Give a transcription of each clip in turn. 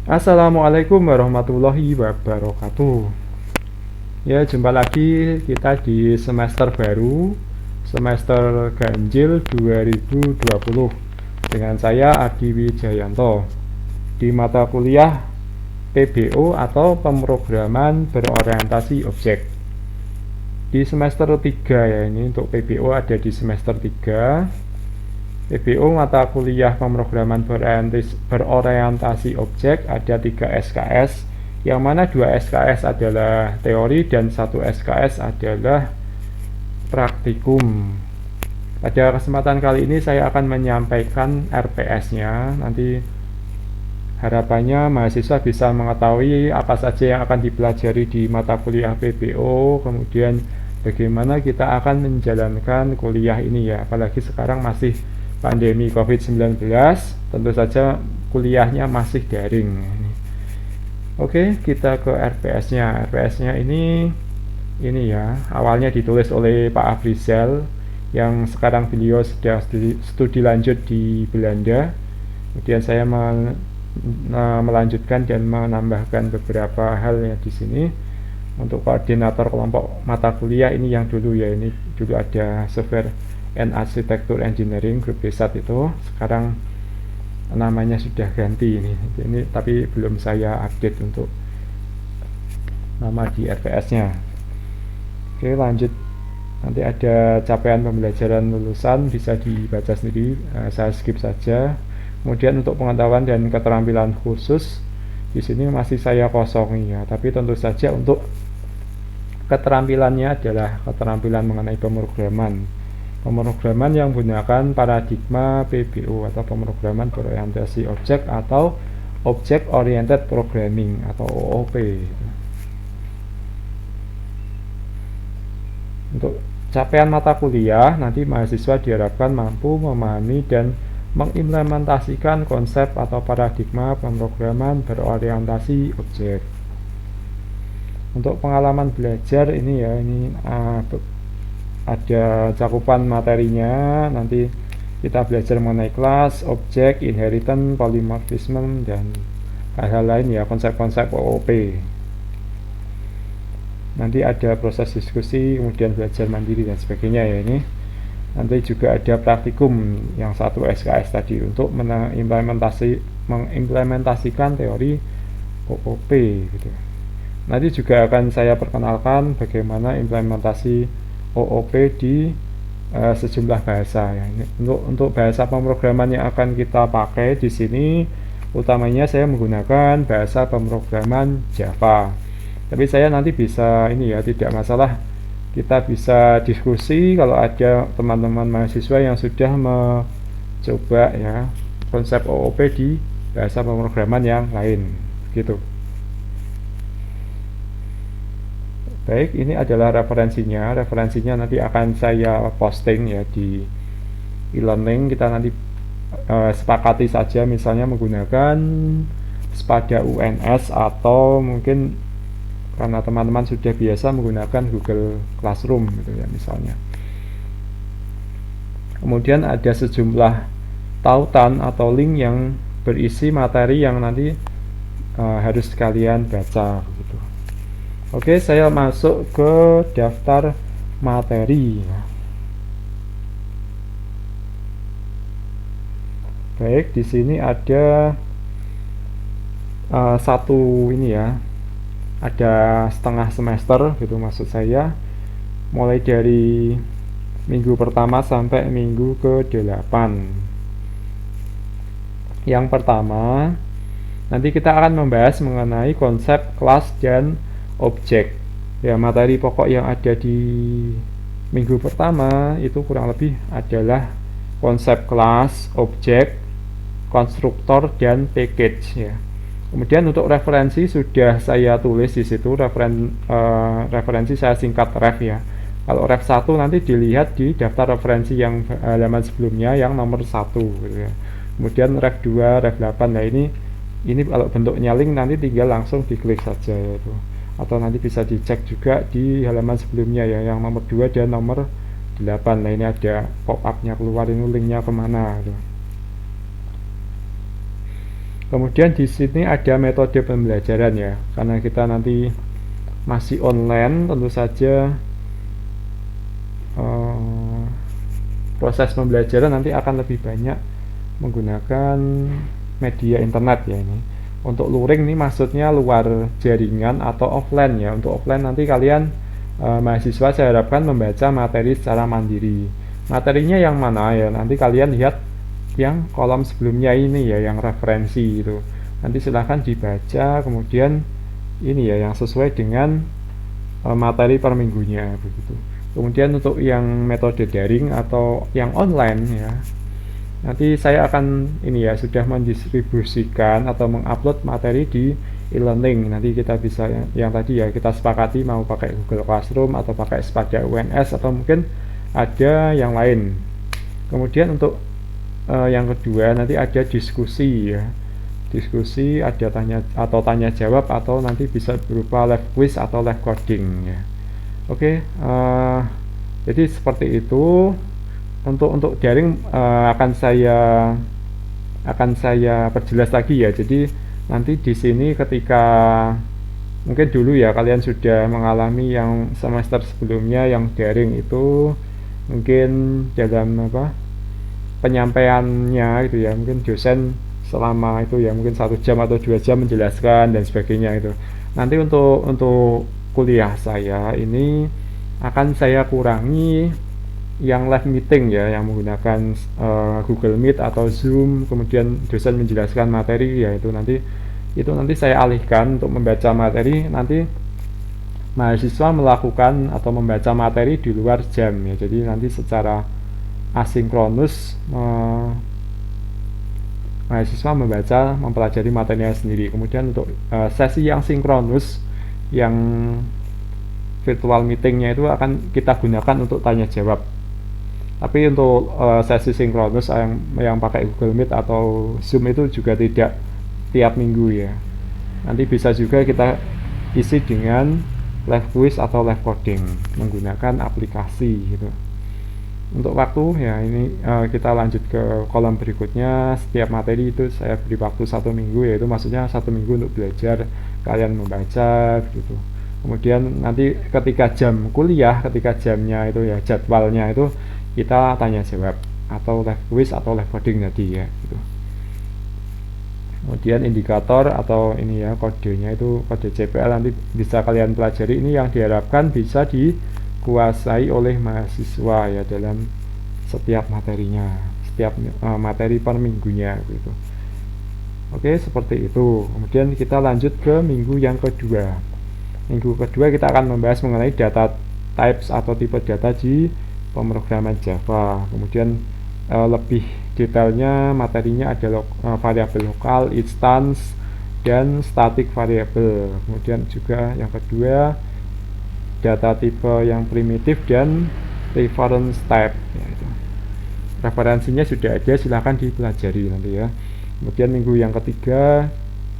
Assalamualaikum warahmatullahi wabarakatuh. Ya, jumpa lagi kita di semester baru, semester ganjil 2020 dengan saya Adi Wijayanto di mata kuliah PBO atau pemrograman berorientasi objek. Di semester 3 ya, ini untuk PBO ada di semester 3. PBO mata kuliah pemrograman berorientasi objek ada 3 SKS, yang mana 2 SKS adalah teori dan 1 SKS adalah praktikum. Pada kesempatan kali ini saya akan menyampaikan RPS-nya. Nanti harapannya mahasiswa bisa mengetahui apa saja yang akan dipelajari di mata kuliah PBO, kemudian bagaimana kita akan menjalankan kuliah ini ya, apalagi sekarang masih pandemi COVID-19, tentu saja kuliahnya masih daring. Oke, kita ke RPS-nya. RPS-nya ini ya, awalnya ditulis oleh Pak Afrizal yang sekarang beliau sedang studi lanjut di Belanda. Kemudian saya melanjutkan dan menambahkan beberapa hal ya di sini. Untuk koordinator kelompok mata kuliah ini yang dulu ya, ini dulu ada software and architecture engineering grup B1 itu, sekarang namanya sudah ganti ini tapi belum saya update untuk nama di RPS-nya. Oke, lanjut. Nanti ada capaian pembelajaran lulusan bisa dibaca sendiri, saya skip saja. Kemudian untuk pengetahuan dan keterampilan khusus di sini masih saya kosongi ya, tapi tentu saja untuk keterampilannya adalah keterampilan mengenai pemrograman yang menggunakan paradigma PBO atau pemrograman berorientasi objek atau Object Oriented Programming atau OOP. Untuk capaian mata kuliah, nanti mahasiswa diharapkan mampu memahami dan mengimplementasikan konsep atau paradigma pemrograman berorientasi objek. Untuk pengalaman belajar ini ya, ini ada cakupan materinya. Nanti kita belajar mengenai kelas, objek, inheritance, polymorphism, dan hal-hal lain ya, konsep-konsep OOP. Nanti ada proses diskusi, kemudian belajar mandiri dan sebagainya ya ini. Nanti juga ada praktikum yang 1 SKS tadi untuk mengimplementasikan teori OOP gitu. Nanti juga akan saya perkenalkan bagaimana implementasi OOP di sejumlah bahasa ya. Untuk bahasa pemrograman yang akan kita pakai di sini utamanya saya menggunakan bahasa pemrograman Java. Tapi saya nanti bisa ini ya, tidak masalah, kita bisa diskusi kalau ada teman-teman mahasiswa yang sudah mencoba ya konsep OOP di bahasa pemrograman yang lain gitu. Baik, ini adalah referensinya. Referensinya nanti akan saya posting ya di e-learning. Kita nanti sepakati saja misalnya menggunakan Spada UNS atau mungkin karena teman-teman sudah biasa menggunakan Google Classroom gitu ya misalnya. Kemudian ada sejumlah tautan atau link yang berisi materi yang nanti harus kalian baca gitu. Oke, saya masuk ke daftar materi. Baik, di sini ada satu ini ya, ada setengah semester gitu maksud saya, mulai dari minggu pertama sampai minggu ke-8. Yang pertama, nanti kita akan membahas mengenai konsep kelas dan objek ya. Materi pokok yang ada di minggu pertama itu kurang lebih adalah konsep kelas, objek, konstruktor, dan package ya. Kemudian untuk referensi sudah saya tulis di situ, referensi saya singkat ref ya. Kalau ref 1 nanti dilihat di daftar referensi yang halaman sebelumnya yang nomor 1 gitu ya. Kemudian ref 2, ref 8. Nah ini kalau bentuknya link nanti tinggal langsung diklik saja ya itu. Atau nanti bisa dicek juga di halaman sebelumnya ya, yang nomor 2 dan nomor 8. Nah ini ada pop up nya keluar, ini linknya kemana gitu. Kemudian di sini ada metode pembelajaran ya, karena kita nanti masih online, tentu saja proses pembelajaran nanti akan lebih banyak menggunakan media internet ya ini. Untuk luring ini maksudnya luar jaringan atau offline ya. Untuk offline nanti kalian mahasiswa saya harapkan membaca materi secara mandiri. Materinya yang mana ya? Nanti kalian lihat yang kolom sebelumnya ini ya, yang referensi itu. Nanti silahkan dibaca, kemudian ini ya yang sesuai dengan materi per minggunya begitu. Kemudian untuk yang metode daring atau yang online ya, nanti saya akan ini ya sudah mendistribusikan atau mengupload materi di e-learning. Nanti kita bisa yang tadi ya kita sepakati mau pakai Google Classroom atau pakai Spada UNS atau mungkin ada yang lain. Kemudian untuk yang kedua nanti ada diskusi ya. Diskusi ada tanya jawab atau nanti bisa berupa live quiz atau live coding ya. Oke, jadi seperti itu. Untuk daring akan saya perjelas lagi ya. Jadi nanti di sini ketika mungkin dulu ya kalian sudah mengalami yang semester sebelumnya yang daring itu mungkin dalam penyampaiannya gitu ya, mungkin dosen selama itu ya mungkin 1 jam atau 2 jam menjelaskan dan sebagainya itu. Nanti untuk kuliah saya ini akan saya kurangi yang live meeting ya, yang menggunakan Google Meet atau Zoom, kemudian dosen menjelaskan materi ya, itu nanti saya alihkan untuk membaca materi. Nanti mahasiswa melakukan atau membaca materi di luar jam ya, jadi nanti secara asinkronus mahasiswa mempelajari materinya sendiri. Kemudian untuk sesi yang sinkronus, yang virtual meetingnya itu akan kita gunakan untuk tanya jawab. Tapi untuk sesi sinkronus yang pakai Google Meet atau Zoom itu juga tidak tiap minggu ya. Nanti bisa juga kita isi dengan live quiz atau live coding menggunakan aplikasi gitu. Untuk waktu ya ini kita lanjut ke kolom berikutnya. Setiap materi itu saya beri waktu 1 minggu, yaitu maksudnya 1 minggu untuk belajar, kalian membaca gitu. Kemudian nanti ketika jam kuliah, ketika jamnya itu ya jadwalnya itu kita tanya jawab atau live quiz atau live coding tadi ya gitu. Kemudian indikator atau ini ya kodenya itu kode CPL nanti bisa kalian pelajari. Ini yang diharapkan bisa dikuasai oleh mahasiswa ya dalam setiap materinya, setiap materi per minggunya gitu. Oke, seperti itu. Kemudian kita lanjut ke minggu yang kedua. Minggu kedua kita akan membahas mengenai data types atau tipe data di pemrograman Java. Kemudian lebih detailnya materinya ada variabel lokal, instance, dan static variable. Kemudian juga yang kedua data tipe yang primitif dan reference type ya, itu. Referensinya sudah ada, silahkan dipelajari nanti ya. Kemudian minggu yang ketiga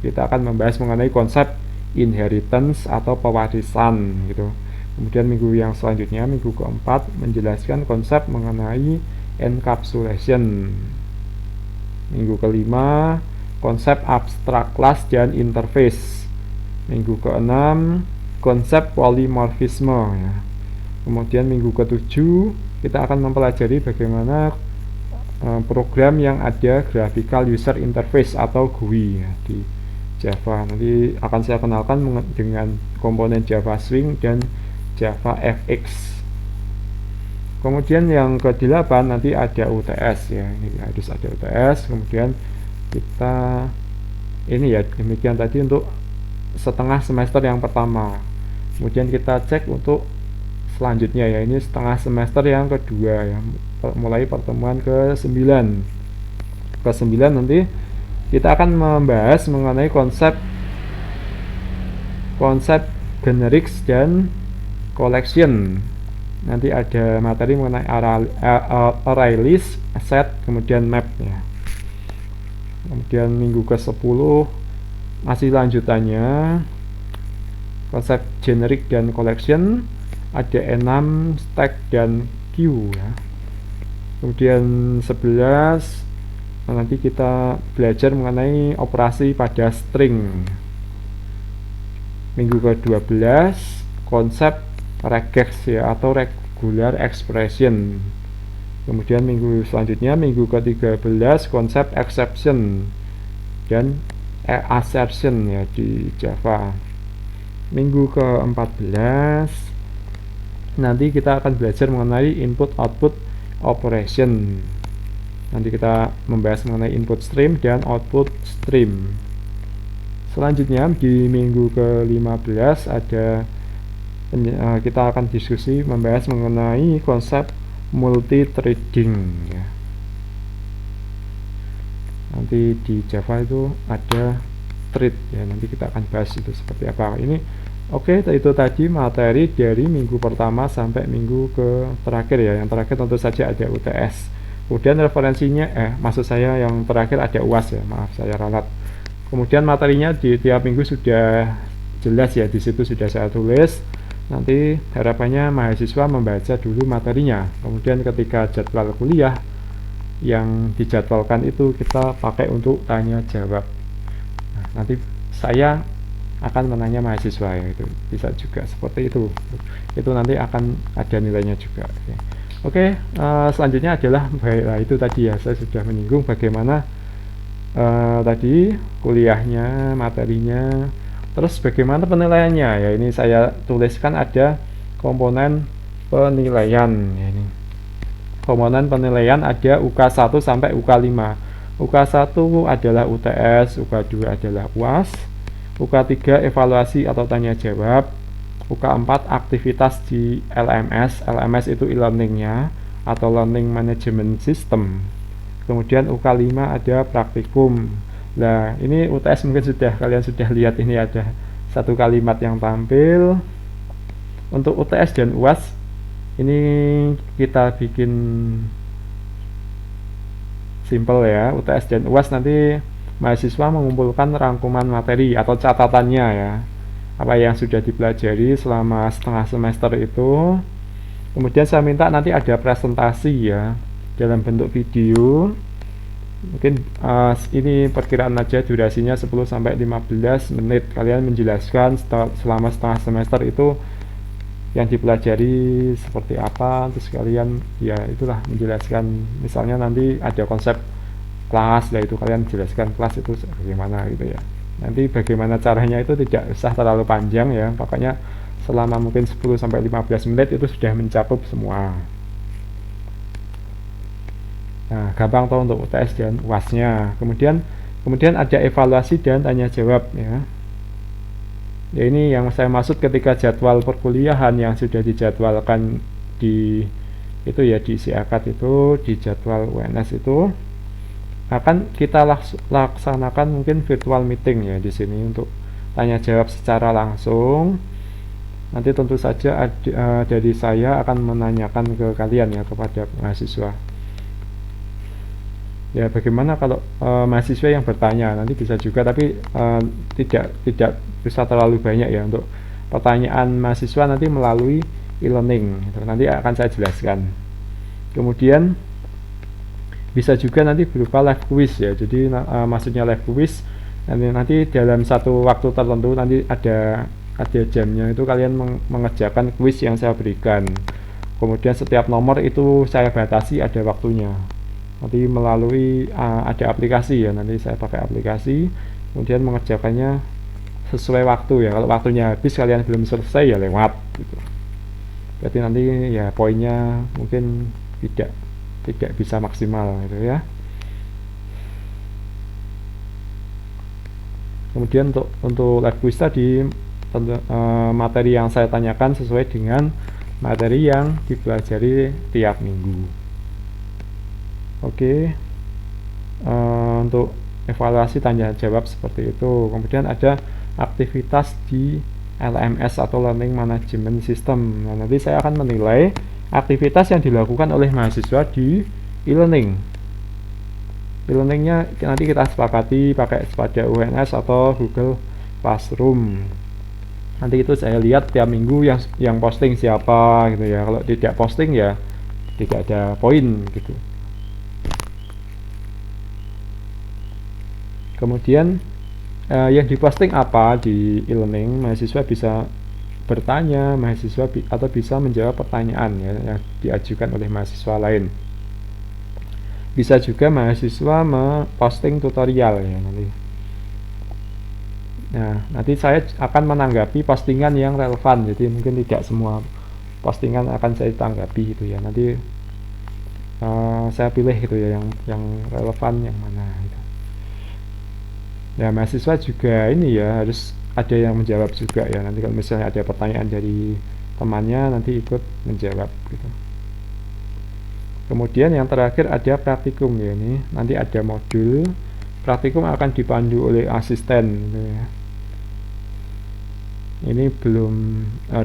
kita akan membahas mengenai konsep inheritance atau pewarisan gitu. Kemudian minggu yang selanjutnya, minggu keempat, menjelaskan konsep mengenai encapsulation. Minggu kelima, konsep abstrak class dan interface. Minggu keenam, konsep polymorphisme ya. Kemudian minggu ketujuh kita akan mempelajari bagaimana program yang ada graphical user interface atau GUI ya, di Java. Nanti akan saya kenalkan dengan komponen Java Swing dan Java FX. Kemudian yang ke-8 nanti ada UTS ya, ini harus ada UTS. Kemudian kita ini ya, demikian tadi untuk setengah semester yang pertama. Kemudian kita cek untuk selanjutnya ya, ini setengah semester yang kedua ya, mulai pertemuan ke-9. Ke-9 nanti kita akan membahas mengenai konsep generics dan collection. Nanti ada materi mengenai array list, set, kemudian map ya. Kemudian minggu ke-10 masih lanjutannya konsep generic dan collection, ada enum, stack, dan queue ya. Kemudian 11 nanti kita belajar mengenai operasi pada string. Minggu ke-12 konsep regex ya, atau regular expression. Kemudian minggu selanjutnya, minggu ke-13 konsep exception dan assertion ya di Java. Minggu ke-14 nanti kita akan belajar mengenai input output operation. Nanti kita membahas mengenai input stream dan output stream. Selanjutnya di minggu ke-15 ada kita akan diskusi membahas mengenai konsep multi-threading ya. Nanti di Java itu ada thread ya, nanti kita akan bahas itu seperti apa. Ini oke, itu tadi materi dari minggu pertama sampai minggu ke terakhir ya. Yang terakhir tentu saja ada UTS. Kemudian referensinya maksud saya yang terakhir ada UAS ya, maaf saya ralat. Kemudian materinya di tiap minggu sudah jelas ya, di situ sudah saya tulis. Nanti harapannya mahasiswa membaca dulu materinya. Kemudian ketika jadwal kuliah yang dijadwalkan itu kita pakai untuk tanya jawab. Nah, nanti saya akan menanya mahasiswa ya, itu bisa juga seperti itu. Itu nanti akan ada nilainya juga. Oke, selanjutnya adalah baiklah itu tadi ya, saya sudah menyinggung bagaimana tadi kuliahnya, materinya, terus bagaimana penilaiannya ya. Ini saya tuliskan ada komponen penilaian ya, ini komponen penilaian ada UK1 sampai UK5. UK1 adalah UTS, UK2 adalah UAS, UK3 evaluasi atau tanya jawab, UK4 aktivitas di LMS. LMS itu e-learningnya atau learning management system. Kemudian UK5 ada praktikum. Nah, ini UTS mungkin kalian sudah lihat, ini ada satu kalimat yang tampil. Untuk UTS dan UAS ini kita bikin simple ya. UTS dan UAS nanti mahasiswa mengumpulkan rangkuman materi atau catatannya ya, apa yang sudah dipelajari selama setengah semester itu. Kemudian saya minta nanti ada presentasi ya dalam bentuk video. Mungkin ini perkiraan aja, durasinya 10-15 menit. Kalian menjelaskan selama setengah semester itu yang dipelajari seperti apa, terus kalian ya itulah menjelaskan. Misalnya nanti ada konsep kelas, lah itu kalian jelaskan kelas itu bagaimana gitu ya. Nanti bagaimana caranya itu tidak usah terlalu panjang ya, pokoknya selama mungkin 10-15 menit itu sudah mencakup semua. Nah, gampang toh untuk UTS dan UAS-nya. Kemudian ada evaluasi dan tanya jawab ya. Ya, ini yang saya maksud ketika jadwal perkuliahan yang sudah dijadwalkan di itu ya, di SIAKAD itu, di jadwal UNS itu akan kita laksanakan mungkin virtual meeting ya di sini untuk tanya jawab secara langsung. Nanti tentu saja dari saya akan menanyakan ke kalian ya, kepada mahasiswa. Ya, bagaimana kalau mahasiswa yang bertanya nanti bisa juga, tapi tidak bisa terlalu banyak ya. Untuk pertanyaan mahasiswa nanti melalui e-learning gitu. Nanti akan saya jelaskan. Kemudian bisa juga nanti berupa live quiz ya. Jadi maksudnya live quiz nanti dalam satu waktu tertentu, nanti ada jamnya, itu kalian mengerjakan quiz yang saya berikan. Kemudian setiap nomor itu saya batasi ada waktunya. Nanti melalui ada aplikasi ya, nanti saya pakai aplikasi, kemudian mengerjakannya sesuai waktu ya. Kalau waktunya habis kalian belum selesai ya lewat gitu. Berarti nanti ya poinnya mungkin tidak bisa maksimal gitu ya. Kemudian untuk live quiz tadi materi yang saya tanyakan sesuai dengan materi yang dipelajari tiap minggu. Oke, untuk evaluasi tanya jawab seperti itu. Kemudian ada aktivitas di LMS atau Learning Management System. Nah, nanti saya akan menilai aktivitas yang dilakukan oleh mahasiswa di e-learning. E-learningnya nanti kita sepakati pakai pada UNS atau Google Classroom. Nanti itu saya lihat tiap minggu yang posting siapa gitu ya. Kalau tidak posting ya tidak ada poin gitu. Kemudian yang diposting apa di e-learning, mahasiswa bisa bertanya, atau bisa menjawab pertanyaan ya, yang diajukan oleh mahasiswa lain. Bisa juga mahasiswa memposting tutorial ya nanti. Nah, nanti saya akan menanggapi postingan yang relevan, jadi mungkin tidak semua postingan akan saya tanggapi itu ya. Nanti saya pilih gitu ya yang relevan yang mana gitu. Ya, mahasiswa juga ini ya harus ada yang menjawab juga ya. Nanti kalau misalnya ada pertanyaan dari temannya, nanti ikut menjawab gitu. Kemudian yang terakhir ada praktikum ya, ini nanti ada modul praktikum akan dipandu oleh asisten gitu ya. Ini belum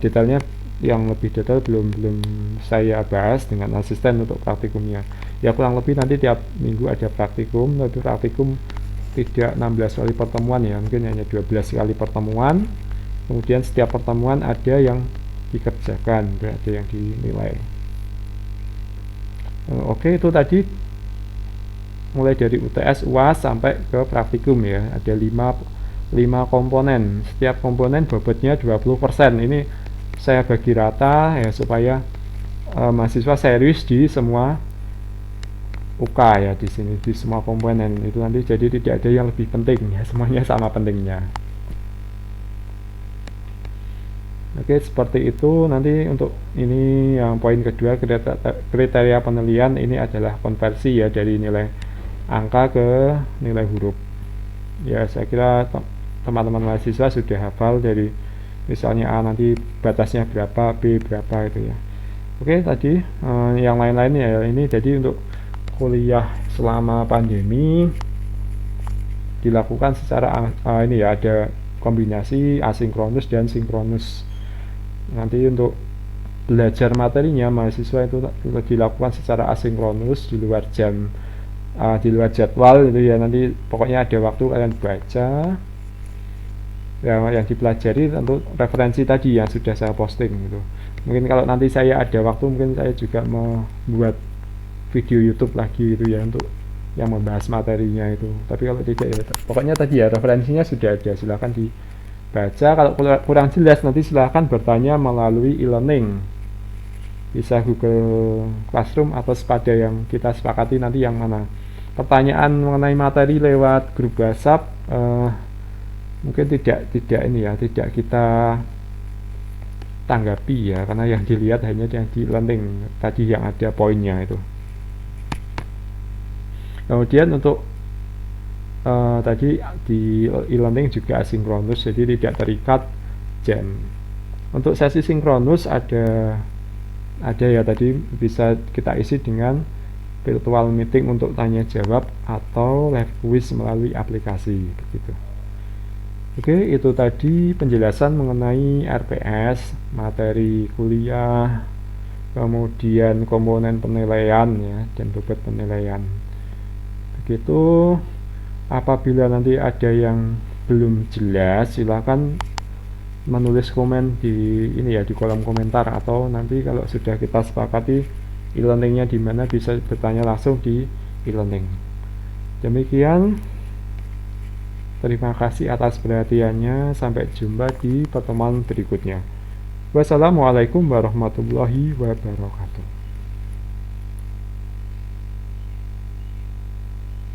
detailnya, yang lebih detail belum saya bahas dengan asisten untuk praktikumnya ya. Kurang lebih nanti tiap minggu ada praktikum, tapi praktikum tidak 16 kali pertemuan ya, mungkin hanya 12 kali pertemuan. Kemudian setiap pertemuan ada yang dikerjakan, ada yang dinilai. Oke, itu tadi mulai dari UTS, UAS sampai ke praktikum ya. Ada 5 komponen. Setiap komponen bobotnya 20%. Ini saya bagi rata ya supaya mahasiswa serius di semua UK ya, di sini di semua komponen itu nanti, jadi tidak ada yang lebih penting ya, semuanya sama pentingnya. Oke, seperti itu. Nanti untuk ini yang poin kedua, kriteria penilaian ini adalah konversi ya dari nilai angka ke nilai huruf. Ya, saya kira teman-teman mahasiswa sudah hafal dari misalnya A nanti batasnya berapa, B berapa itu ya. Oke, tadi yang lain-lain ya ini, jadi untuk kuliah selama pandemi dilakukan secara ini ya, ada kombinasi asinkronus dan sinkronus. Nanti untuk belajar materinya mahasiswa itu dilakukan secara asinkronus di luar jam, di luar jadwal itu ya. Nanti pokoknya ada waktu kalian baca ya, yang dipelajari untuk referensi tadi yang sudah saya posting gitu. Mungkin kalau nanti saya ada waktu, mungkin saya juga membuat video YouTube lagi gitu ya untuk yang membahas materinya itu. Tapi kalau tidak ya pokoknya tadi ya referensinya sudah ada, silahkan dibaca. Kalau kurang jelas nanti silahkan bertanya melalui e-learning, bisa Google Classroom atau pada yang kita sepakati nanti yang mana. Pertanyaan mengenai materi lewat grup WhatsApp mungkin tidak ini ya, tidak kita tanggapi ya, karena yang dilihat hanya yang di e-learning tadi yang ada poinnya itu. Kemudian untuk tadi di e-learning juga asinkronus, jadi tidak terikat jam. Untuk sesi sinkronus ada ya tadi, bisa kita isi dengan virtual meeting untuk tanya jawab atau live quiz melalui aplikasi begitu. Oke, itu tadi penjelasan mengenai RPS, materi kuliah, kemudian komponen penilaian ya, dan bobot penilaian. Begitu. Apabila nanti ada yang belum jelas, silakan menulis komen di ini ya, di kolom komentar, atau nanti kalau sudah kita sepakati e-learningnya di mana, bisa bertanya langsung di e-learning. Demikian. Terima kasih atas perhatiannya. Sampai jumpa di pertemuan berikutnya. Wassalamualaikum warahmatullahi wabarakatuh.